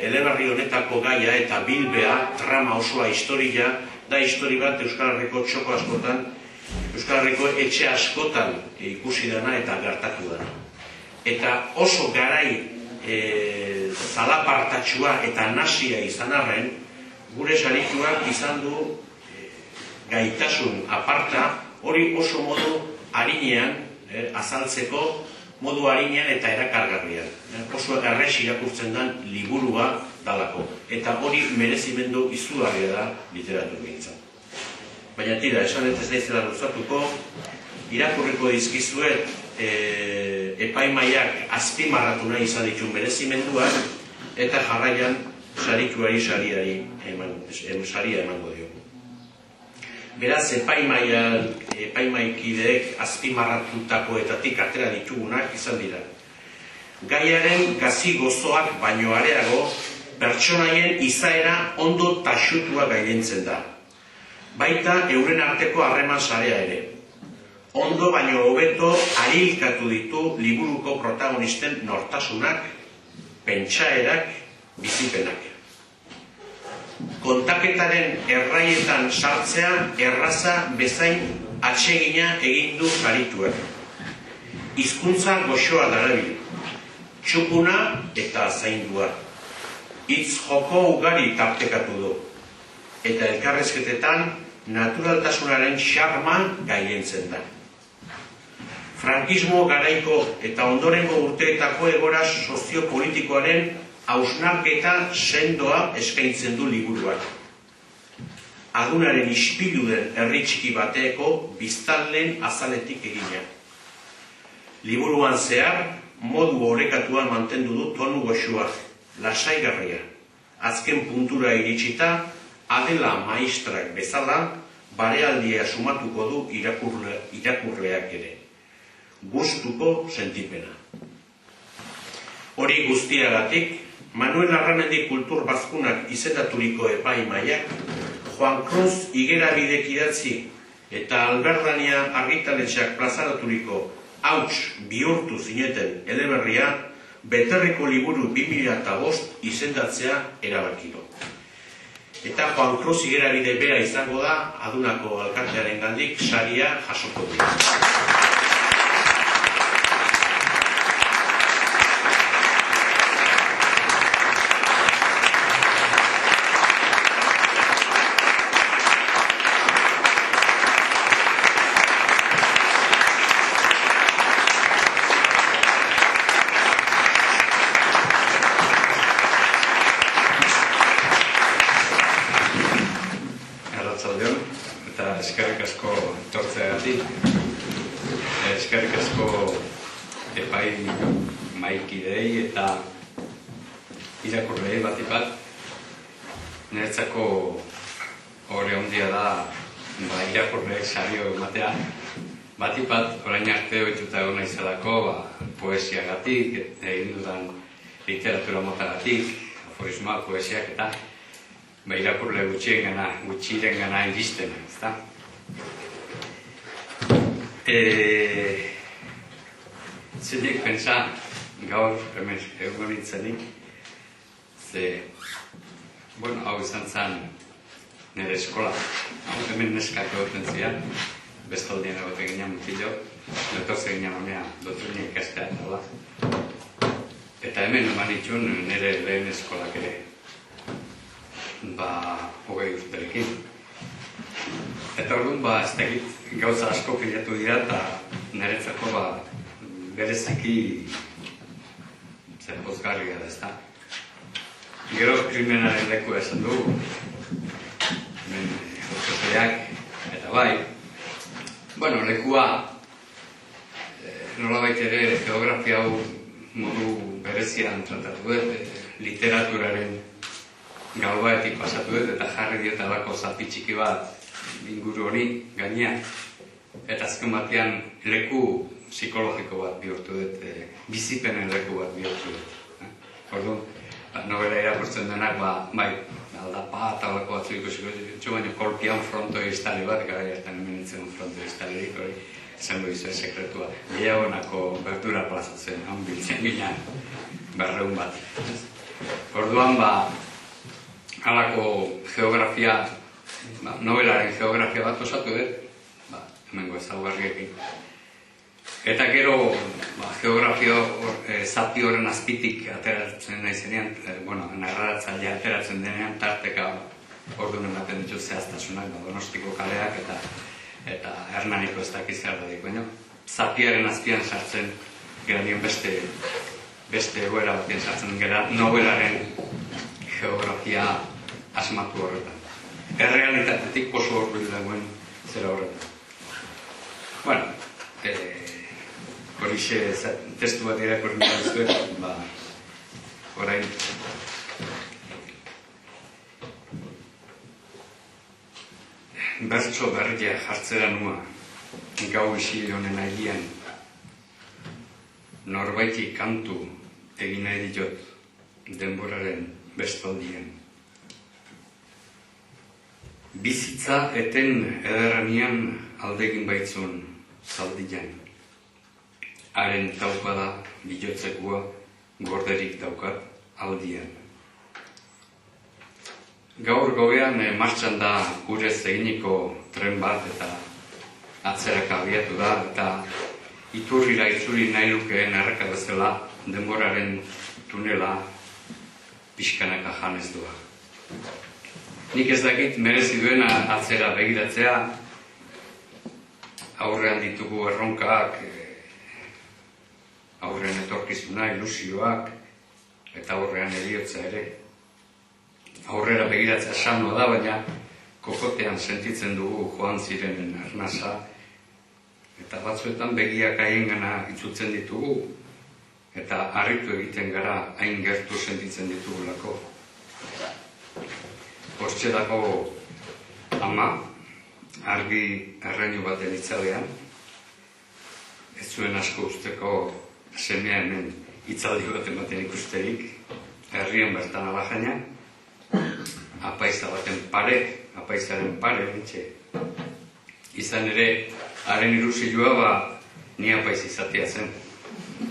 eleberri honetako gaia eta bilbea, trama osoa historia, da histori bat Euskal Herriko txoko askotan, Euskal Herriko etxe askotan ikusi dana eta gertatu dana. Eta oso garai zalapartatxua eta nasia izan arren, gure sarituak izan du gaitasun aparta, hori oso modu harinean azaltzeko, modu harinean eta erakargarrian. Oso errez irakurtzen den liburua dalako. Eta hori merezimendu izugarria da literatur gintzan. Baina tira, esan ez naizela luzatuko, irakurriko dizkizuet epaimaiak azpimarratu nahi izan ditun merezimenduak, eta jarraian sarituari saria emango dio. Beraz, epaimaikideek azpimarratutakoetatik atera ditugunak izan dira. Gaiaren gazi gozoak baino areago, pertsonaien izaera ondo taxutua gailentzen da. Baita euren arteko harreman sarea ere. Ondo baino hobeto arilkatu ditu liburuko protagonisten nortasunak, pentsaerak, bizipenak. Kontaketaren erraietan sartzea erraza bezain atsegina egin du sarituak. Hizkuntza goxoa darabil, txukuna eta zaindua. Hitz joko ugari tartekatu du. Eta elkarrezketetan naturaltasunaren xarma gailentzen da. Frankismo garaiko eta ondorengo urteetako egoera soziopolitikoaren hausnarketa sendoa eskaintzen du liburuak. Adunaren ispilu den herri txiki bateeko biztanleen azaletik egina. Liburuan zehar, modu orekatuan mantendu du tonu goxua, lasaigarria. Azken puntura iritsita, Adela maistrak bezala, barealdia sumatuko du irakurleak ere. Gustuko sentipena. Hori guztiagatik, Manuel Larramendi Kultur Bazkunak izendaturiko epaimaiak, Juan Cruz Igerabidek idatzi eta Alberdania argitaletxeak plazaraturiko hauts bihurtu zineten eleberria, beterreko liburu 2005 izendatzea erabakiro. Eta Juan Cruz Igerabide bera izango da, adunako alkatearen gandik saria jasoko dira. Eskerrik asko etortzeagatik, eskerrik asko epaimahaikideei eta irakurleei batipat. Niretzako hori handia da irakurleek sario ematea. Batipat orain arte ohituta egon naizelako poesiagatik, egin dudan literatura motagatik, aforismoak, poesiak eta irakurle gutxiren gana iristen, ezta? Zenik pensa gaur hemen egon nintzenik, hau izan zen nire eskola, hemen neskak egoten zian, bestaldien egoten ginen mutillo, netorze ginen honea dotrina ikastea nola. Eta hemen eman itxun nire lehen eskolak ere. 20 urterekin. Eta orduan, ez dakit gauza asko pilatu dira eta niretzako bereziki zer pozgarria da, ezta. Gero krimenaren leku esan du, hemen autozeak eta bai. Lekua nolabait ere geografia hau modu berezian tratatu dut, literaturaren galbaetik pasatu dut eta jarri diotelako zati txiki bat inguru hori gainean. Eta azken batean leku psikologiko bat bihurtu dut, bizipenen leku bat bihurtu dut. Orduan, novela irakurtzen denak, aldapa eta olako batzu ikusiko ditu, baina kolpian frontoi estali bat, gara jartan hemen nintzen frontoi estalirik, hori esango izuen sekretua. Gehiagonako berdura plazatzen, hon biltzen ginen berreun bat. Orduan, halako geografia, nobelaren geografia bat osatu hemengo ezaugarriekin. Eta gero, geografia zati horren azpitik ateratzen nahi zenean, narratzailea ateratzen denean, tarteka orduan ematen ditu zehaztasunak, Donostiko kaleak eta Hernaniko ez dakiz zer dadik, baina zatiaren azpian sartzen geranien beste egoera batien sartzen gara nobelaren geografia asmatu horretan. Errealitatetik oso horbil dagoen zera horretan. Bueno, horixe testu bat irakurri duzuet, orain bertso berria jartzera nua, gau isile honen ailean, norbaiti kantu egin nahi diot denboraren bestaldien. Bizitza eten ederranian aldegin baitzun zaldian. Haren taupada bilotzekoa gorderik daukat aldian. Gaur gobean martxan da gure eginiko tren bat eta atzeraka abiatu da eta iturrira itzuli nahi lukeen erreka bezala denboraren tunela pixkanaka janez doa. Nik ez dakit merezi duena atzera begiratzea, aurrean ditugu erronkak, aurrean etorkizuna, ilusioak, eta aurrean heriotza ere. Aurrera begiratzea sanoa da, baina kokotean sentitzen dugu joan zirenen arnasa, eta batzuetan begiak haiengana itzultzen ditugu, eta harritu egiten gara hain gertu sentitzen ditugulako. Hortxedako ama, argi errainu baten itzalean, ez zuen asko usteko semea hemen itzaldi bat ematen ikusterik, herrien bertan alajaina, apaiza baten apaizaren pare, nintxe. Izan ere, haren ilusioa ni apaiz izatea zen.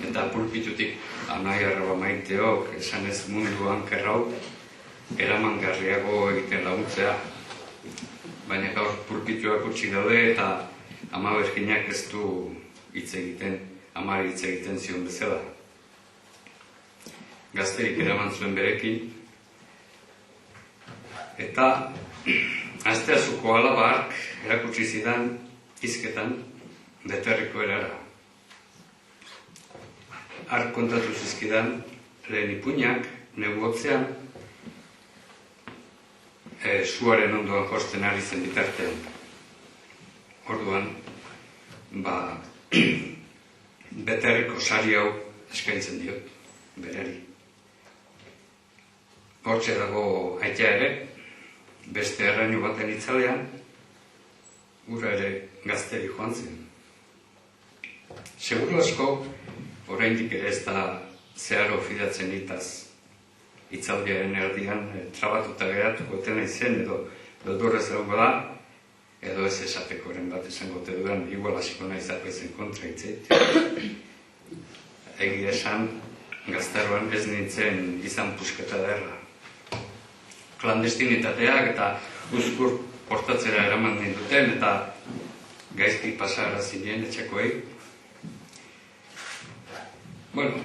Eta pulpitutik anai arraba maiteok, esan ez munduan kerrau, eramangarriago egiten laguntzea. Baina gaur pulpituak utxik daude eta ama berkinak ez du hitz egiten, amari hitz egiten zion bezala. Gazterik eraman zuen berekin. Eta asteazuko alabark erakutsi zidan hizketan Beterriko erara. Hark kontatu zizkidan lehen ipuinak negotzean suaren ondoan josten ari zen bitartean. Orduan, Beterriko sari hau eskaintzen diot, berari. Hortxe dago aitea ere, beste errainu baten itzalean, gura ere gazteri joan zen. Seguru asko, oraindik ere ez da zeharo fidatzen itaz itzaldiaren erdian trabatuta geratuko etena izen edo beldurrez egongo da, edo ez esatekoren bat esango te dudan, igual hasiko nahi zapaizen kontra itzeit. Egia esan, gaztaroan ez nintzen izan pusketa derra. Klandestinitateak eta uzkur portatzera eraman ninduten eta gaizki pasara zinen etxekoei. Bueno,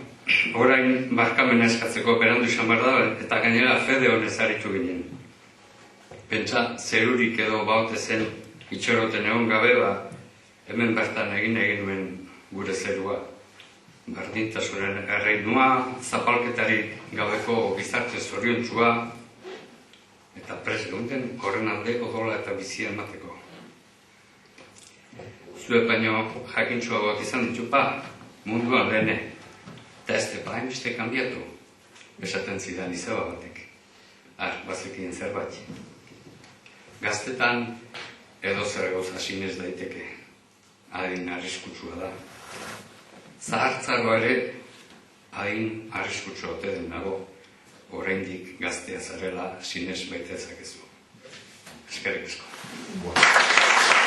orain barkamena eskatzeko berandu izan behar da, eta gainera fede honez aritu ginen. Pentsa, zerurik edo baute zen itxoroten egon gabe, hemen bertan egin nuen gure zerua. Berdintasunen erreinua, zapalketarik gabeko gizarte zoriontsua, eta prest egunten horren alde odola eta bizia emateko. Zue baino jakintxua bat izan ditupa, munduan lehene, eta ez tepa hainbeste kanbiatu, esaten zidan izaba batek. Bazekien zerbait. Gaztetan edo zer gauza sinez daiteke, adin arriskutsua da. Zahartzago ere, adin arriskutsua ote den dago, oraindik gaztea zarela sinez baita ezakezu. Eskerrik asko.